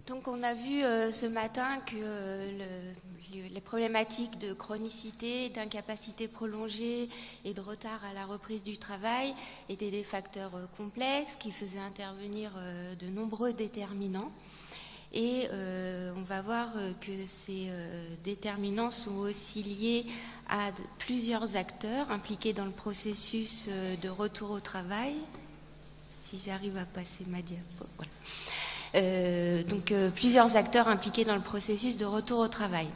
Donc on a vu ce matin que les problématiques de chronicité, d'incapacité prolongée et de retard à la reprise du travail étaient des facteurs complexes qui faisaient intervenir de nombreux déterminants. Et on va voir que ces déterminants sont aussi liés à plusieurs acteurs impliqués dans le processus de retour au travail. Si j'arrive à passer ma diapo, voilà. Plusieurs acteurs impliqués dans le processus de retour au travail.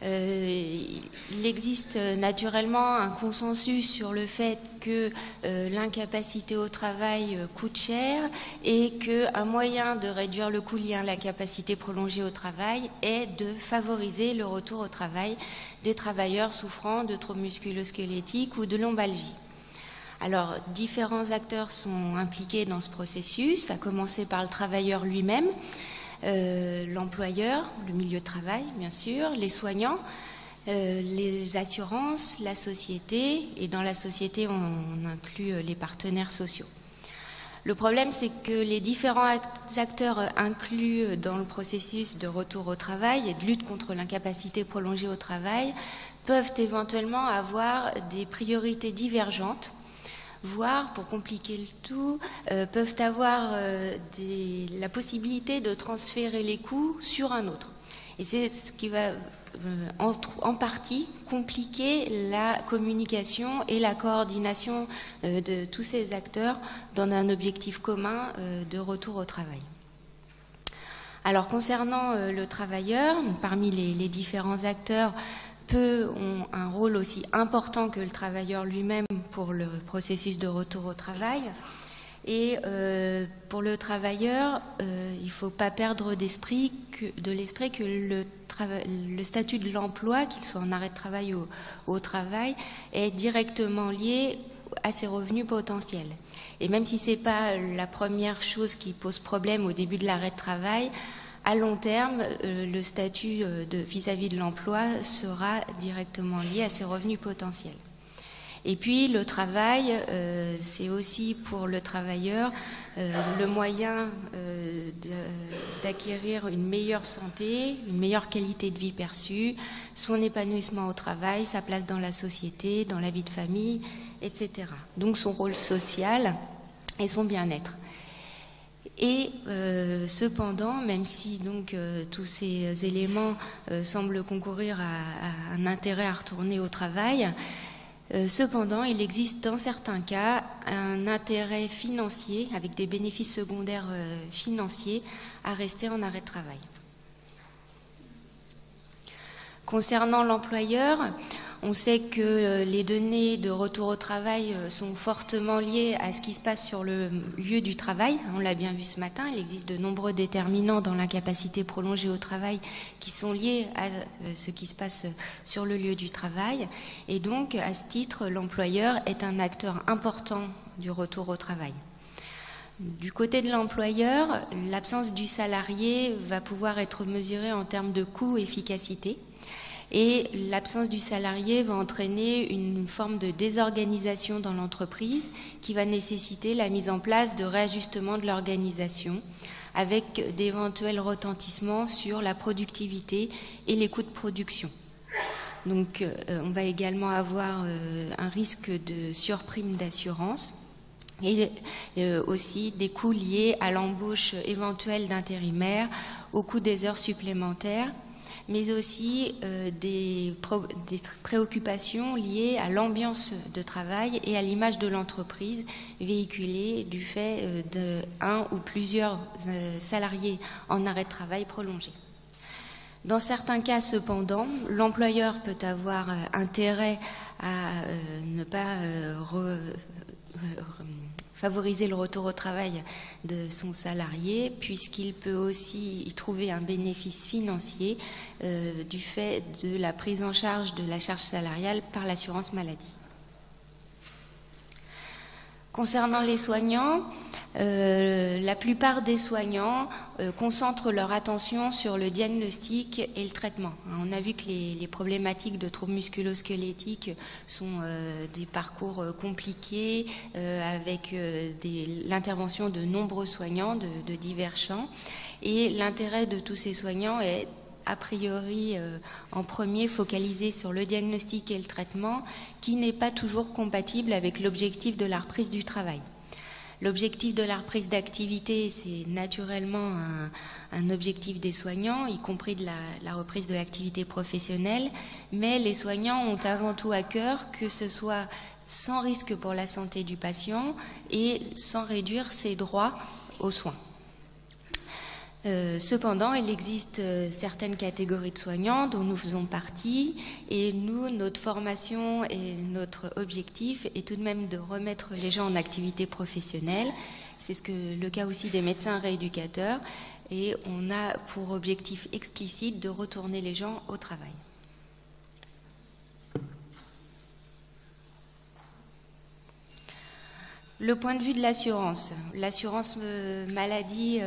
Il existe naturellement un consensus sur le fait que l'incapacité au travail coûte cher et qu'un moyen de réduire le coût lié à l'incapacité prolongée au travail est de favoriser le retour au travail des travailleurs souffrant de troubles musculo-squelettiques ou de lombalgie. Alors, différents acteurs sont impliqués dans ce processus, à commencer par le travailleur lui-même, l'employeur, le milieu de travail, bien sûr, les soignants, les assurances, la société, et dans la société, on inclut les partenaires sociaux. Le problème, c'est que les différents acteurs inclus dans le processus de retour au travail et de lutte contre l'incapacité prolongée au travail peuvent éventuellement avoir des priorités divergentes, voire, pour compliquer le tout, peuvent avoir la possibilité de transférer les coûts sur un autre. Et c'est ce qui va en partie compliquer la communication et la coordination de tous ces acteurs dans un objectif commun de retour au travail. Alors, concernant le travailleur, parmi les différents acteurs, peu ont un rôle aussi important que le travailleur lui-même pour le processus de retour au travail. Et pour le travailleur, il ne faut pas perdre de l'esprit que le statut de l'emploi, qu'il soit en arrêt de travail ou au travail, est directement lié à ses revenus potentiels. Et même si ce n'est pas la première chose qui pose problème au début de l'arrêt de travail, à long terme, le statut vis-à-vis de l'emploi sera directement lié à ses revenus potentiels. Et puis le travail, c'est aussi pour le travailleur le moyen d'acquérir une meilleure santé, une meilleure qualité de vie perçue, son épanouissement au travail, sa place dans la société, dans la vie de famille, etc. Donc son rôle social et son bien-être. Et cependant, même si donc tous ces éléments semblent concourir à un intérêt à retourner au travail, cependant, il existe dans certains cas un intérêt financier, avec des bénéfices secondaires financiers, à rester en arrêt de travail. Concernant l'employeur, on sait que les données de retour au travail sont fortement liées à ce qui se passe sur le lieu du travail. On l'a bien vu ce matin, il existe de nombreux déterminants dans l'incapacité prolongée au travail qui sont liés à ce qui se passe sur le lieu du travail. Et donc, à ce titre, l'employeur est un acteur important du retour au travail. Du côté de l'employeur, l'absence du salarié va pouvoir être mesurée en termes de coût-efficacité. Et l'absence du salarié va entraîner une forme de désorganisation dans l'entreprise qui va nécessiter la mise en place de réajustements de l'organisation avec d'éventuels retentissements sur la productivité et les coûts de production. Donc on va également avoir un risque de surprime d'assurance et aussi des coûts liés à l'embauche éventuelle d'intérimaires, au coût des heures supplémentaires, mais aussi des préoccupations liées à l'ambiance de travail et à l'image de l'entreprise véhiculée du fait d'un ou plusieurs salariés en arrêt de travail prolongé. Dans certains cas, cependant, l'employeur peut avoir intérêt à ne pas favoriser le retour au travail de son salarié, puisqu'il peut aussi y trouver un bénéfice financier du fait de la prise en charge de la charge salariale par l'assurance maladie. Concernant les soignants, la plupart des soignants concentrent leur attention sur le diagnostic et le traitement. On a vu que les problématiques de troubles musculo-squelettiques sont des parcours compliqués avec l'intervention de nombreux soignants de divers champs. Et l'intérêt de tous ces soignants est a priori en premier focalisé sur le diagnostic et le traitement, qui n'est pas toujours compatible avec l'objectif de la reprise du travail. L'objectif de la reprise d'activité, c'est naturellement un objectif des soignants, y compris de la reprise de l'activité professionnelle, mais les soignants ont avant tout à cœur que ce soit sans risque pour la santé du patient et sans réduire ses droits aux soins. Cependant, il existe certaines catégories de soignants dont nous faisons partie, et nous, notre formation et notre objectif est tout de même de remettre les gens en activité professionnelle. C'est le cas aussi des médecins rééducateurs, et on a pour objectif explicite de retourner les gens au travail. Le point de vue de l'assurance. L'assurance maladie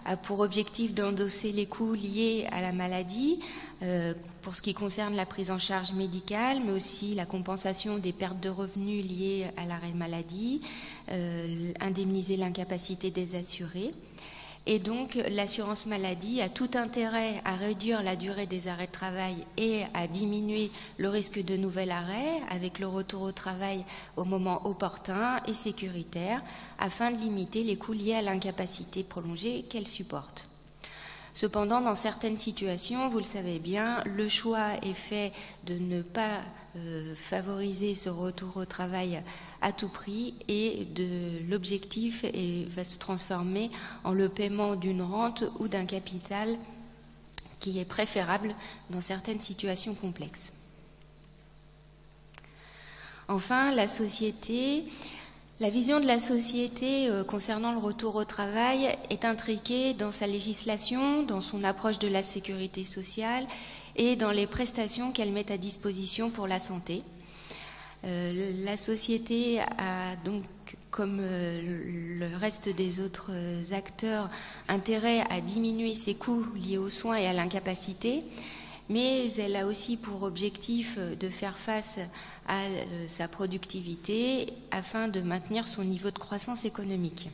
a pour objectif d'endosser les coûts liés à la maladie pour ce qui concerne la prise en charge médicale, mais aussi la compensation des pertes de revenus liées à l'arrêt maladie, indemniser l'incapacité des assurés. Et donc, l'assurance maladie a tout intérêt à réduire la durée des arrêts de travail et à diminuer le risque de nouvel arrêt avec le retour au travail au moment opportun et sécuritaire afin de limiter les coûts liés à l'incapacité prolongée qu'elle supporte. Cependant, dans certaines situations, vous le savez bien, le choix est fait de ne pas favoriser ce retour au travail à tout prix, et l'objectif va se transformer en le paiement d'une rente ou d'un capital qui est préférable dans certaines situations complexes. Enfin, la vision de la société concernant le retour au travail est intriquée dans sa législation, dans son approche de la sécurité sociale et dans les prestations qu'elle met à disposition pour la santé. La société a donc, comme le reste des autres acteurs, intérêt à diminuer ses coûts liés aux soins et à l'incapacité, mais elle a aussi pour objectif de faire face à sa productivité afin de maintenir son niveau de croissance économique.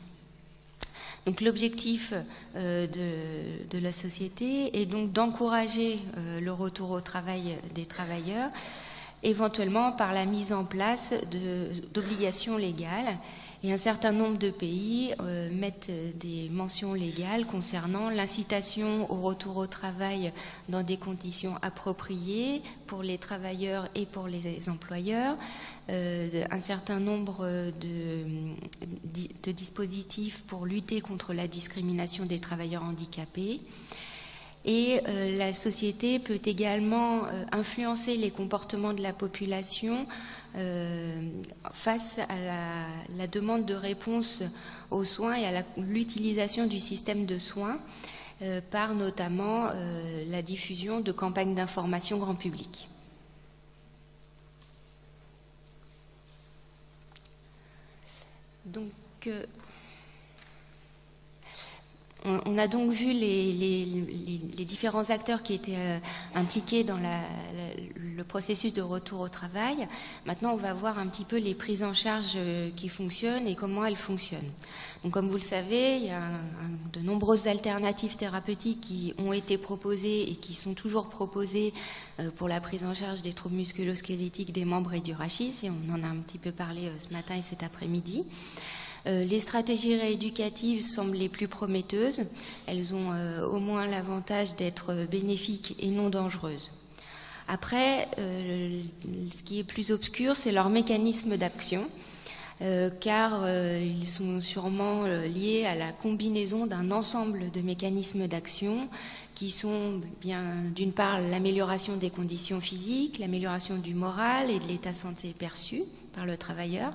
Donc l'objectif de la société est donc d'encourager le retour au travail des travailleurs, éventuellement par la mise en place d'obligations légales. Et un certain nombre de pays mettent des mentions légales concernant l'incitation au retour au travail dans des conditions appropriées pour les travailleurs et pour les employeurs, un certain nombre de dispositifs pour lutter contre la discrimination des travailleurs handicapés. Et la société peut également influencer les comportements de la population face à la demande de réponse aux soins et à l'utilisation du système de soins par notamment la diffusion de campagnes d'information grand public. Donc, on a donc vu les différents acteurs qui étaient impliqués dans le processus de retour au travail. Maintenant, on va voir un petit peu les prises en charge qui fonctionnent et comment elles fonctionnent. Donc, comme vous le savez, il y a de nombreuses alternatives thérapeutiques qui ont été proposées et qui sont toujours proposées pour la prise en charge des troubles musculo-squelettiques des membres et du rachis. Et on en a un petit peu parlé ce matin et cet après-midi. Les stratégies rééducatives semblent les plus prometteuses. Elles ont au moins l'avantage d'être bénéfiques et non dangereuses. Après, ce qui est plus obscur, c'est leur mécanisme d'action, car ils sont sûrement liés à la combinaison d'un ensemble de mécanismes d'action qui sont bien d'une part l'amélioration des conditions physiques, l'amélioration du moral et de l'état de santé perçu par le travailleur,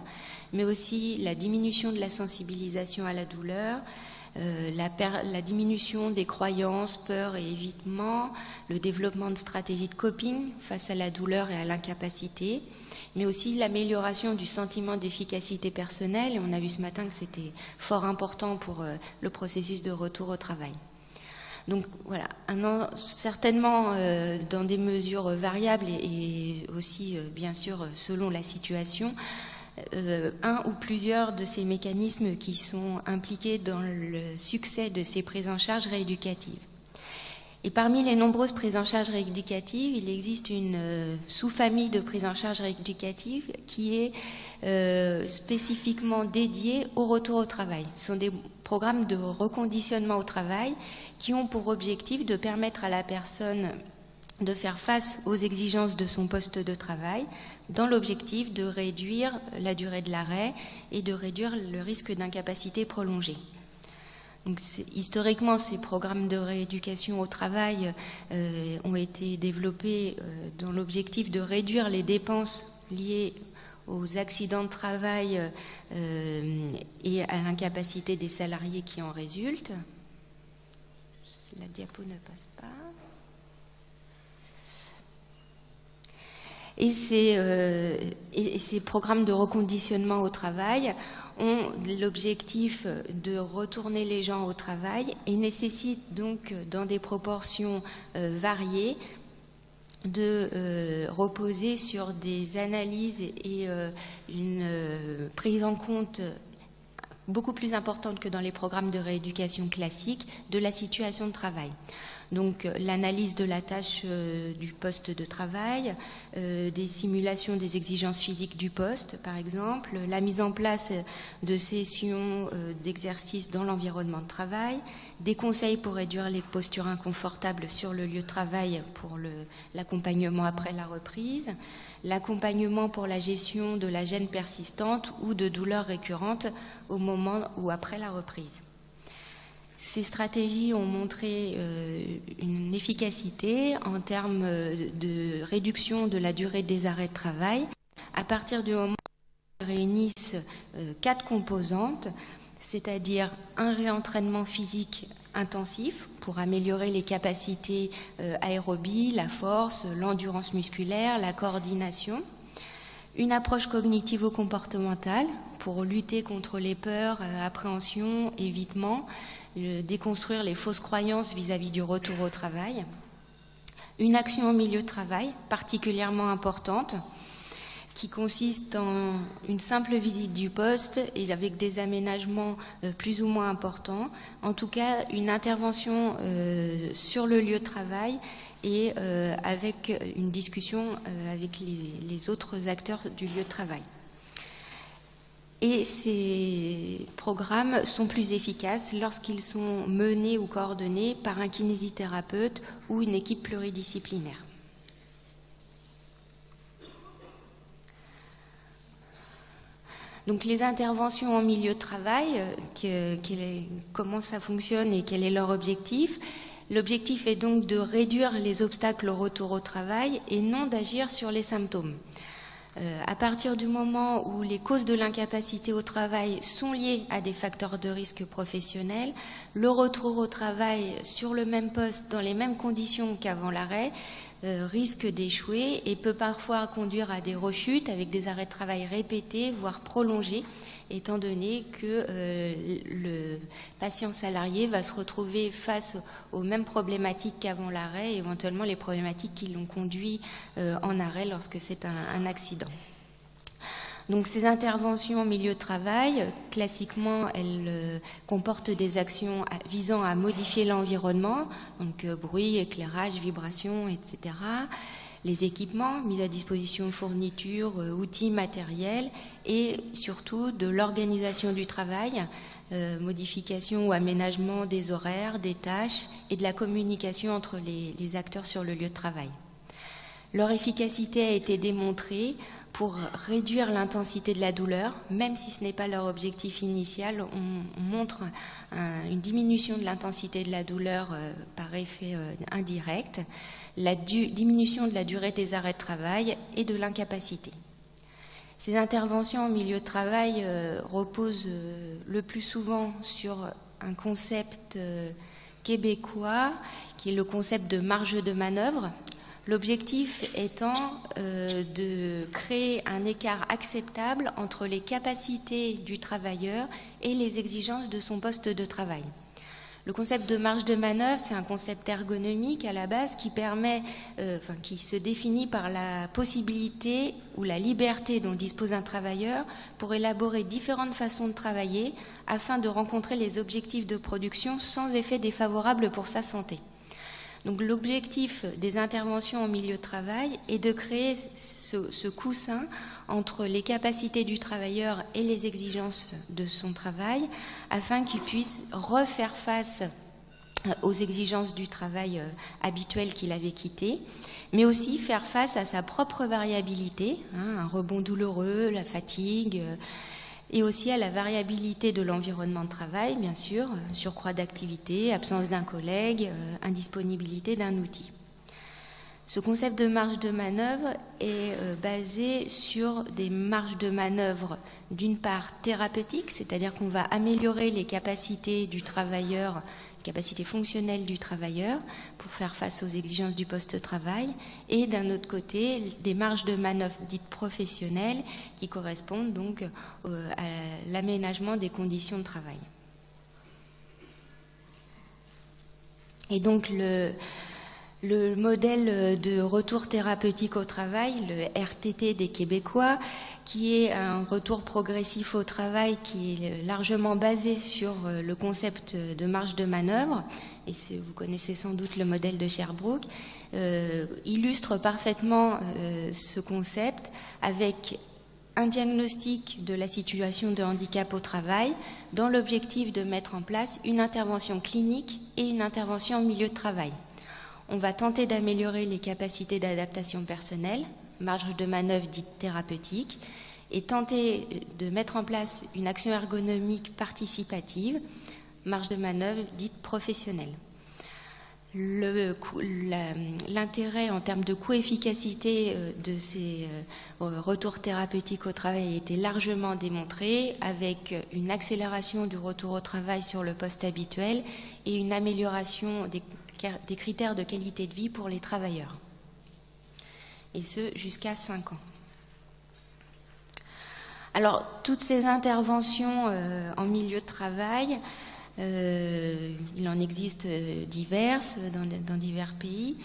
mais aussi la diminution de la sensibilisation à la douleur, la diminution des croyances, peurs et évitements, le développement de stratégies de coping face à la douleur et à l'incapacité, mais aussi l'amélioration du sentiment d'efficacité personnelle. Et on a vu ce matin que c'était fort important pour le processus de retour au travail. Donc voilà, certainement dans des mesures variables et aussi bien sûr selon la situation, un ou plusieurs de ces mécanismes qui sont impliqués dans le succès de ces prises en charge rééducatives. Et parmi les nombreuses prises en charge rééducatives, il existe une sous-famille de prises en charge rééducatives qui est spécifiquement dédiée au retour au travail. Ce sont des programmes de reconditionnement au travail qui ont pour objectif de permettre à la personne de faire face aux exigences de son poste de travail dans l'objectif de réduire la durée de l'arrêt et de réduire le risque d'incapacité prolongée. Donc, historiquement, ces programmes de rééducation au travail ont été développés dans l'objectif de réduire les dépenses liées aux accidents de travail et à l'incapacité des salariés qui en résultent. La diapo ne passe pas. Et ces programmes de reconditionnement au travail ont l'objectif de retourner les gens au travail et nécessitent donc, dans des proportions variées, de reposer sur des analyses et une prise en compte beaucoup plus importante que dans les programmes de rééducation classiques de la situation de travail. Donc l'analyse de la tâche du poste de travail, des simulations des exigences physiques du poste, par exemple, la mise en place de sessions d'exercice dans l'environnement de travail, des conseils pour réduire les postures inconfortables sur le lieu de travail pour l'accompagnement après la reprise, l'accompagnement pour la gestion de la gêne persistante ou de douleurs récurrentes au moment ou après la reprise. Ces stratégies ont montré une efficacité en termes de réduction de la durée des arrêts de travail à partir du moment où elles réunissent 4 composantes, c'est-à-dire un réentraînement physique intensif pour améliorer les capacités aérobies, la force, l'endurance musculaire, la coordination, une approche cognitivo-comportementale pour lutter contre les peurs, appréhensions, évitements, déconstruire les fausses croyances vis-à-vis du retour au travail, une action en milieu de travail particulièrement importante qui consiste en une simple visite du poste et avec des aménagements plus ou moins importants, en tout cas une intervention sur le lieu de travail et avec une discussion avec les autres acteurs du lieu de travail. Et ces programmes sont plus efficaces lorsqu'ils sont menés ou coordonnés par un kinésithérapeute ou une équipe pluridisciplinaire. Donc les interventions en milieu de travail, comment ça fonctionne et quel est leur objectif? L'objectif est donc de réduire les obstacles au retour au travail et non d'agir sur les symptômes. À partir du moment où les causes de l'incapacité au travail sont liées à des facteurs de risque professionnels, le retour au travail sur le même poste, dans les mêmes conditions qu'avant l'arrêt, risque d'échouer et peut parfois conduire à des rechutes avec des arrêts de travail répétés, voire prolongés, étant donné que le patient salarié va se retrouver face aux mêmes problématiques qu'avant l'arrêt, éventuellement les problématiques qui l'ont conduit en arrêt lorsque c'est un accident. Donc ces interventions en milieu de travail, classiquement, elles comportent des actions visant à modifier l'environnement, donc bruit, éclairage, vibration, etc., les équipements, mise à disposition fournitures, outils, matériels, et surtout de l'organisation du travail, modification ou aménagement des horaires, des tâches et de la communication entre les acteurs sur le lieu de travail. Leur efficacité a été démontrée pour réduire l'intensité de la douleur, même si ce n'est pas leur objectif initial. On montre une diminution de l'intensité de la douleur par effet indirect, la diminution de la durée des arrêts de travail et de l'incapacité. Ces interventions en milieu de travail reposent le plus souvent sur un concept québécois qui est le concept de marge de manœuvre. L'objectif étant de créer un écart acceptable entre les capacités du travailleur et les exigences de son poste de travail. Le concept de marge de manœuvre, c'est un concept ergonomique à la base qui permet, qui se définit par la possibilité ou la liberté dont dispose un travailleur pour élaborer différentes façons de travailler afin de rencontrer les objectifs de production sans effet défavorable pour sa santé. Donc l'objectif des interventions au milieu de travail est de créer ce coussin entre les capacités du travailleur et les exigences de son travail afin qu'il puisse refaire face aux exigences du travail habituel qu'il avait quitté, mais aussi faire face à sa propre variabilité, un rebond douloureux, la fatigue, et aussi à la variabilité de l'environnement de travail, bien sûr, surcroît d'activité, absence d'un collègue, indisponibilité d'un outil. Ce concept de marge de manœuvre est basé sur des marges de manœuvre, d'une part thérapeutiques, c'est-à-dire qu'on va améliorer les capacités du travailleur, les capacités fonctionnelles du travailleur pour faire face aux exigences du poste de travail, et d'un autre côté, des marges de manœuvre dites professionnelles qui correspondent donc à l'aménagement des conditions de travail. Et donc le modèle de retour thérapeutique au travail, le RTT des Québécois, qui est un retour progressif au travail qui est largement basé sur le concept de marge de manœuvre, et vous connaissez sans doute le modèle de Sherbrooke, illustre parfaitement ce concept avec un diagnostic de la situation de handicap au travail dans l'objectif de mettre en place une intervention clinique et une intervention en milieu de travail. On va tenter d'améliorer les capacités d'adaptation personnelle, marge de manœuvre dite thérapeutique, et tenter de mettre en place une action ergonomique participative, marge de manœuvre dite professionnelle. L'intérêt en termes de coût-efficacité de ces retours thérapeutiques au travail a été largement démontré, avec une accélération du retour au travail sur le poste habituel et une amélioration des critères de qualité de vie pour les travailleurs, et ce jusqu'à 5 ans. Alors, toutes ces interventions en milieu de travail, il en existe diverses dans divers pays.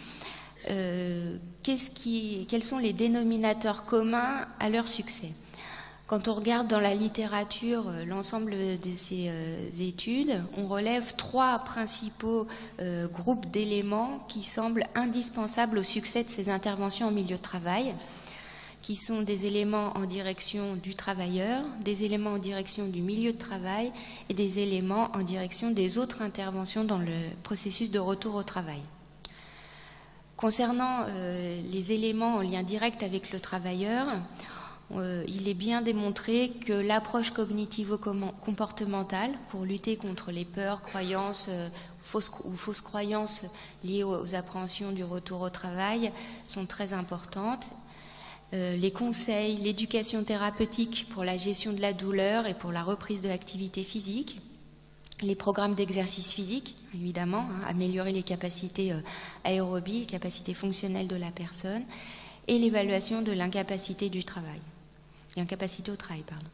Quels sont les dénominateurs communs à leur succès ? Quand on regarde dans la littérature l'ensemble de ces études, on relève 3 principaux groupes d'éléments qui semblent indispensables au succès de ces interventions en milieu de travail, qui sont des éléments en direction du travailleur, des éléments en direction du milieu de travail et des éléments en direction des autres interventions dans le processus de retour au travail. Concernant les éléments en lien direct avec le travailleur, il est bien démontré que l'approche cognitivo-comportementale pour lutter contre les peurs, croyances fausses croyances liées aux appréhensions du retour au travail sont très importantes. Les conseils, l'éducation thérapeutique pour la gestion de la douleur et pour la reprise de l'activité physique, les programmes d'exercice physique, évidemment, améliorer les capacités aérobies, les capacités fonctionnelles de la personne, et l'évaluation de l'incapacité du travail. L'incapacité au travail, pardon.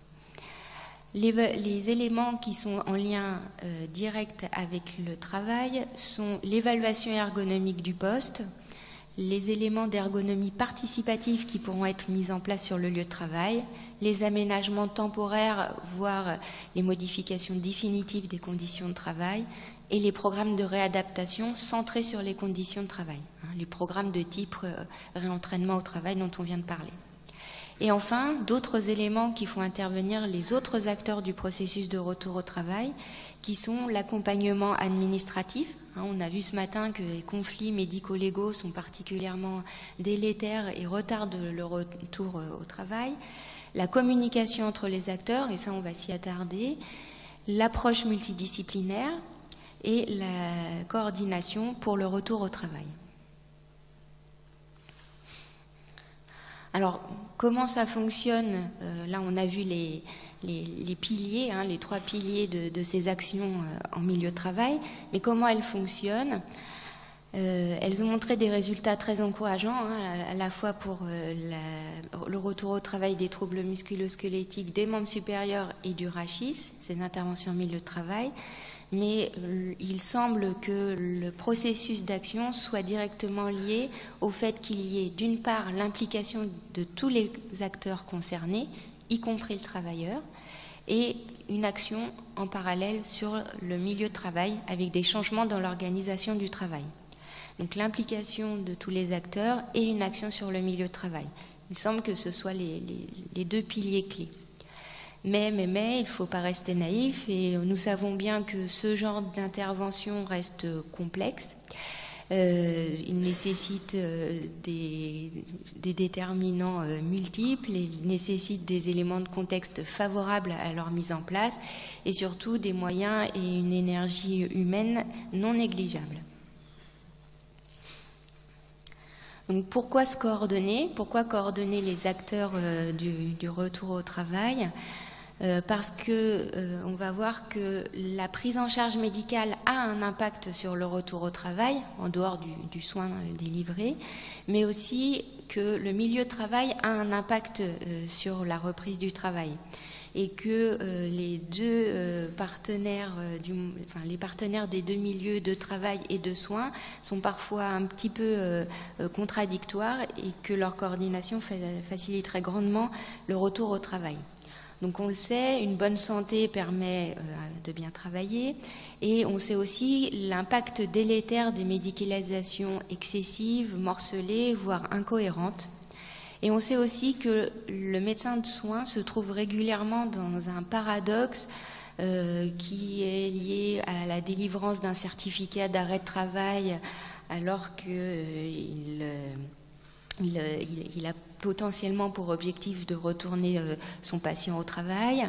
Les éléments qui sont en lien direct avec le travail sont l'évaluation ergonomique du poste, les éléments d'ergonomie participative qui pourront être mis en place sur le lieu de travail, les aménagements temporaires, voire les modifications définitives des conditions de travail, et les programmes de réadaptation centrés sur les conditions de travail, les programmes de type réentraînement au travail dont on vient de parler. Et enfin, d'autres éléments qui font intervenir les autres acteurs du processus de retour au travail, qui sont l'accompagnement administratif. On a vu ce matin que les conflits médico-légaux sont particulièrement délétères et retardent le retour au travail. La communication entre les acteurs, et ça on va s'y attarder, l'approche multidisciplinaire et la coordination pour le retour au travail. Alors, comment ça fonctionne ? Là, on a vu les piliers, les 3 piliers de ces actions en milieu de travail. Mais comment elles fonctionnent ? Elles ont montré des résultats très encourageants, à la fois pour le retour au travail des troubles musculo-squelettiques des membres supérieurs et du rachis, ces interventions en milieu de travail, mais il semble que le processus d'action soit directement lié au fait qu'il y ait d'une part l'implication de tous les acteurs concernés, y compris le travailleur, et une action en parallèle sur le milieu de travail avec des changements dans l'organisation du travail. Donc l'implication de tous les acteurs et une action sur le milieu de travail. Il semble que ce soient les deux piliers clés. Mais, il ne faut pas rester naïf et nous savons bien que ce genre d'intervention reste complexe. Il nécessite des déterminants multiples, il nécessite des éléments de contexte favorables à leur mise en place et surtout des moyens et une énergie humaine non négligeables. Donc pourquoi se coordonner? Pourquoi coordonner les acteurs du retour au travail? Parce que on va voir que la prise en charge médicale a un impact sur le retour au travail, en dehors du soin délivré, mais aussi que le milieu de travail a un impact sur la reprise du travail. Et que les deux partenaires, les partenaires des deux milieux de travail et de soins sont parfois un petit peu contradictoires et que leur coordination faciliterait grandement le retour au travail. Donc on le sait, une bonne santé permet de bien travailler et on sait aussi l'impact délétère des médicalisations excessives, morcelées, voire incohérentes. Et on sait aussi que le médecin de soins se trouve régulièrement dans un paradoxe qui est lié à la délivrance d'un certificat d'arrêt de travail alors qu'il a potentiellement pour objectif de retourner son patient au travail.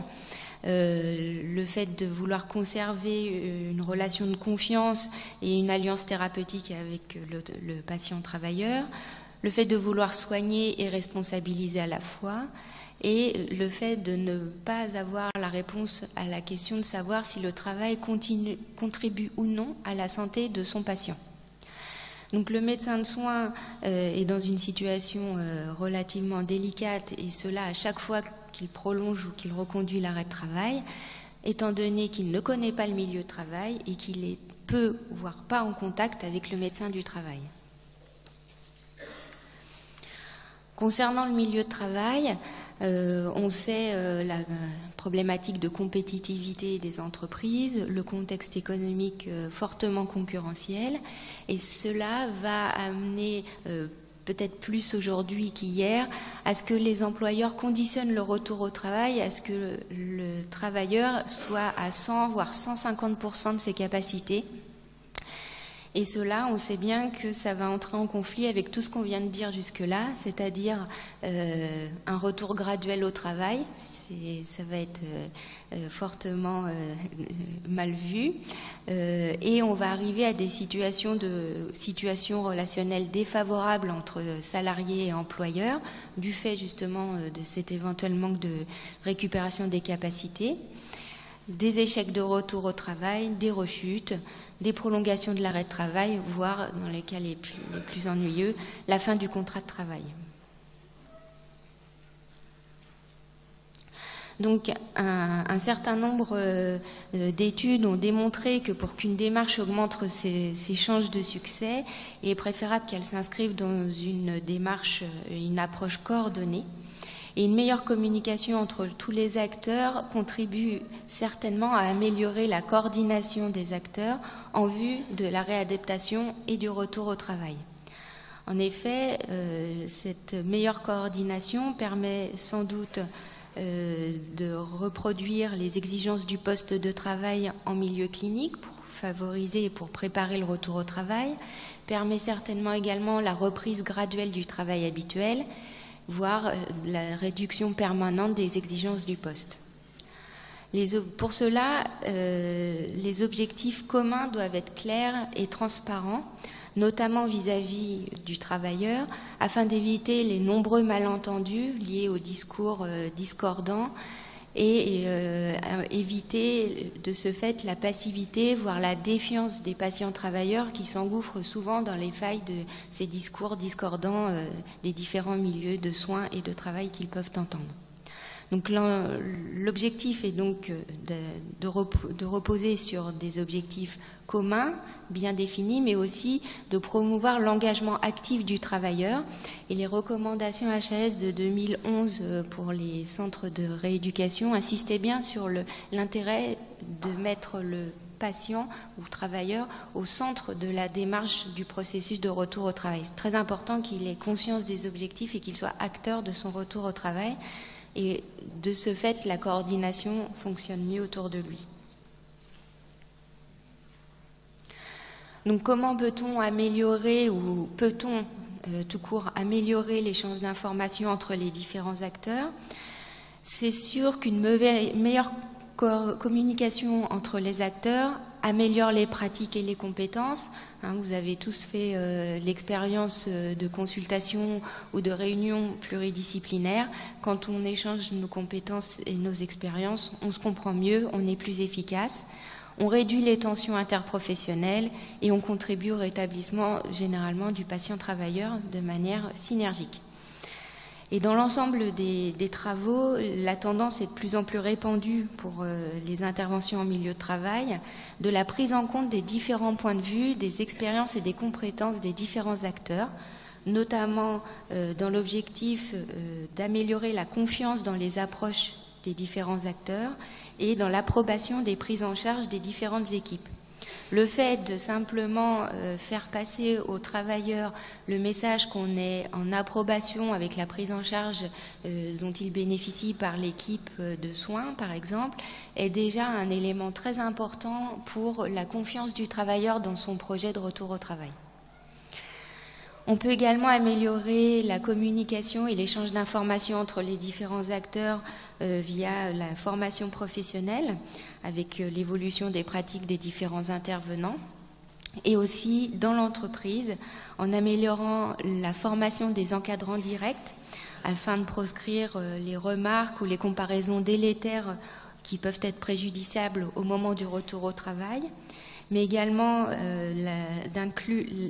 Le fait de vouloir conserver une relation de confiance et une alliance thérapeutique avec le patient travailleur, le fait de vouloir soigner et responsabiliser à la fois, et le fait de ne pas avoir la réponse à la question de savoir si le travail contribue ou non à la santé de son patient. Donc le médecin de soins est dans une situation relativement délicate, et cela à chaque fois qu'il prolonge ou qu'il reconduit l'arrêt de travail, étant donné qu'il ne connaît pas le milieu de travail et qu'il est peu, voire pas en contact avec le médecin du travail. Concernant le milieu de travail, on sait la problématique de compétitivité des entreprises, le contexte économique fortement concurrentiel, et cela va amener, peut-être plus aujourd'hui qu'hier, à ce que les employeurs conditionnent le retour au travail, à ce que le travailleur soit à 100 voire 150% de ses capacités. Et cela, on sait bien que ça va entrer en conflit avec tout ce qu'on vient de dire jusque-là, c'est-à-dire un retour graduel au travail. Ça va être fortement mal vu. Et on va arriver à des situations relationnelles défavorables entre salariés et employeurs, du fait justement de cet éventuel manque de récupération des capacités, des échecs de retour au travail, des rechutes, des prolongations de l'arrêt de travail, voire, dans les cas les plus ennuyeux, la fin du contrat de travail. Donc, un certain nombre d'études ont démontré que pour qu'une démarche augmente ses chances de succès, il est préférable qu'elle s'inscrive dans une démarche, une approche coordonnée. Et une meilleure communication entre tous les acteurs contribue certainement à améliorer la coordination des acteurs en vue de la réadaptation et du retour au travail. En effet, cette meilleure coordination permet sans doute de reproduire les exigences du poste de travail en milieu clinique pour favoriser et pour préparer le retour au travail, permet certainement également la reprise graduelle du travail habituel, voire la réduction permanente des exigences du poste. Pour cela, les objectifs communs doivent être clairs et transparents, notamment vis-à-vis du travailleur, afin d'éviter les nombreux malentendus liés aux discours discordants et éviter de ce fait la passivité, voire la défiance des patients travailleurs qui s'engouffrent souvent dans les failles de ces discours discordants des différents milieux de soins et de travail qu'ils peuvent entendre. Donc l'objectif est donc de reposer sur des objectifs communs, bien définis, mais aussi de promouvoir l'engagement actif du travailleur. Et les recommandations HAS de 2011 pour les centres de rééducation insistaient bien sur l'intérêt de mettre le patient ou travailleur au centre de la démarche du processus de retour au travail. C'est très important qu'il ait conscience des objectifs et qu'il soit acteur de son retour au travail. Et de ce fait, la coordination fonctionne mieux autour de lui. Donc comment peut-on améliorer ou peut-on tout court améliorer l'échange d'informations entre les différents acteurs? C'est sûr qu'une meilleure communication entre les acteurs améliore les pratiques et les compétences. Vous avez tous fait l'expérience de consultation ou de réunions pluridisciplinaires. Quand on échange nos compétences et nos expériences, on se comprend mieux, on est plus efficace, on réduit les tensions interprofessionnelles et on contribue au rétablissement généralement du patient travailleur de manière synergique. Et dans l'ensemble des travaux, la tendance est de plus en plus répandue pour les interventions en milieu de travail, de la prise en compte des différents points de vue, des expériences et des compétences des différents acteurs, notamment dans l'objectif d'améliorer la confiance dans les approches des différents acteurs et dans l'approbation des prises en charge des différentes équipes. Le fait de simplement faire passer aux travailleurs le message qu'on est en approbation avec la prise en charge dont ils bénéficient par l'équipe de soins, par exemple, est déjà un élément très important pour la confiance du travailleur dans son projet de retour au travail. On peut également améliorer la communication et l'échange d'informations entre les différents acteurs via la formation professionnelle, avec l'évolution des pratiques des différents intervenants, et aussi dans l'entreprise, en améliorant la formation des encadrants directs, afin de proscrire les remarques ou les comparaisons délétères qui peuvent être préjudiciables au moment du retour au travail, mais également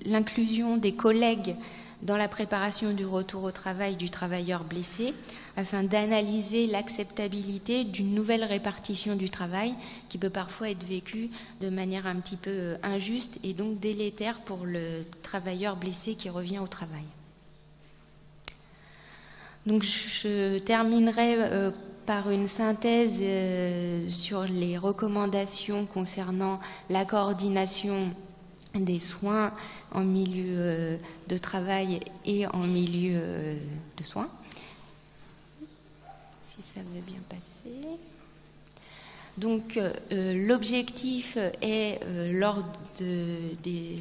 l'inclusion des collègues dans la préparation du retour au travail du travailleur blessé, afin d'analyser l'acceptabilité d'une nouvelle répartition du travail qui peut parfois être vécue de manière un petit peu injuste et donc délétère pour le travailleur blessé qui revient au travail. Donc je terminerai par une synthèse sur les recommandations concernant la coordination des soins en milieu de travail et en milieu de soins. Si ça veut bien passer. Donc l'objectif est, lors de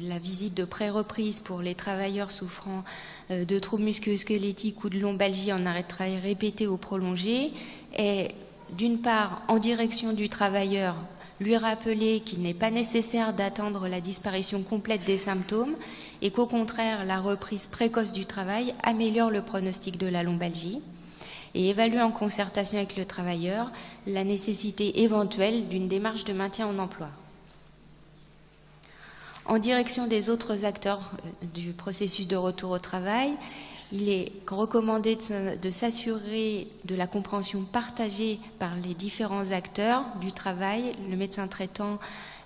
la visite de pré-reprise pour les travailleurs souffrant de troubles musculo-squelettiques ou de lombalgie en arrêt de travail répété ou prolongé, est d'une part en direction du travailleur, lui rappeler qu'il n'est pas nécessaire d'attendre la disparition complète des symptômes et qu'au contraire la reprise précoce du travail améliore le pronostic de la lombalgie, et évaluer en concertation avec le travailleur la nécessité éventuelle d'une démarche de maintien en emploi. En direction des autres acteurs du processus de retour au travail, il est recommandé de s'assurer de la compréhension partagée par les différents acteurs du travail, le médecin traitant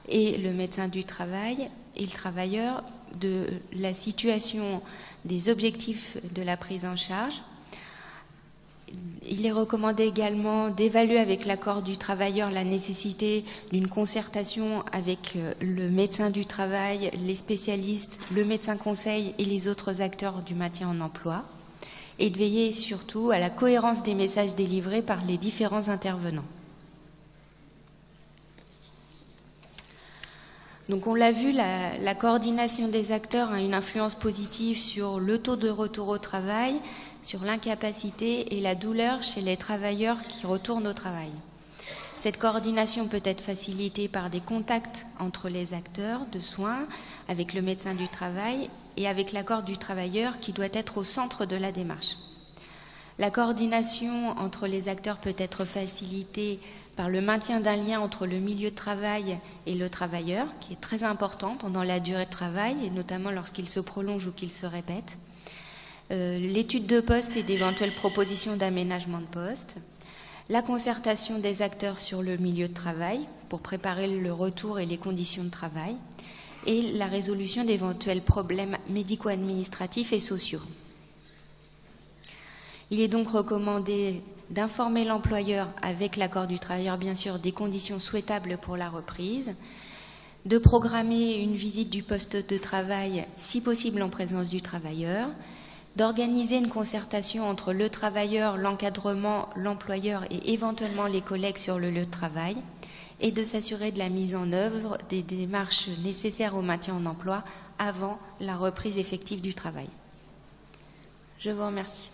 et le médecin du travail et le travailleur, de la situation des objectifs de la prise en charge. Il est recommandé également d'évaluer avec l'accord du travailleur la nécessité d'une concertation avec le médecin du travail, les spécialistes, le médecin conseil et les autres acteurs du maintien en emploi, et de veiller surtout à la cohérence des messages délivrés par les différents intervenants. Donc on l'a vu, la coordination des acteurs a une influence positive sur le taux de retour au travail, sur l'incapacité et la douleur chez les travailleurs qui retournent au travail. Cette coordination peut être facilitée par des contacts entre les acteurs de soins, avec le médecin du travail et avec l'accord du travailleur qui doit être au centre de la démarche. La coordination entre les acteurs peut être facilitée par le maintien d'un lien entre le milieu de travail et le travailleur, qui est très important pendant la durée de travail, et notamment lorsqu'il se prolonge ou qu'il se répète. L'étude de poste et d'éventuelles propositions d'aménagement de poste, la concertation des acteurs sur le milieu de travail pour préparer le retour et les conditions de travail, et la résolution d'éventuels problèmes médico-administratifs et sociaux. Il est donc recommandé d'informer l'employeur, avec l'accord du travailleur bien sûr, des conditions souhaitables pour la reprise, de programmer une visite du poste de travail, si possible en présence du travailleur, d'organiser une concertation entre le travailleur, l'encadrement, l'employeur et éventuellement les collègues sur le lieu de travail, et de s'assurer de la mise en œuvre des démarches nécessaires au maintien en emploi avant la reprise effective du travail. Je vous remercie.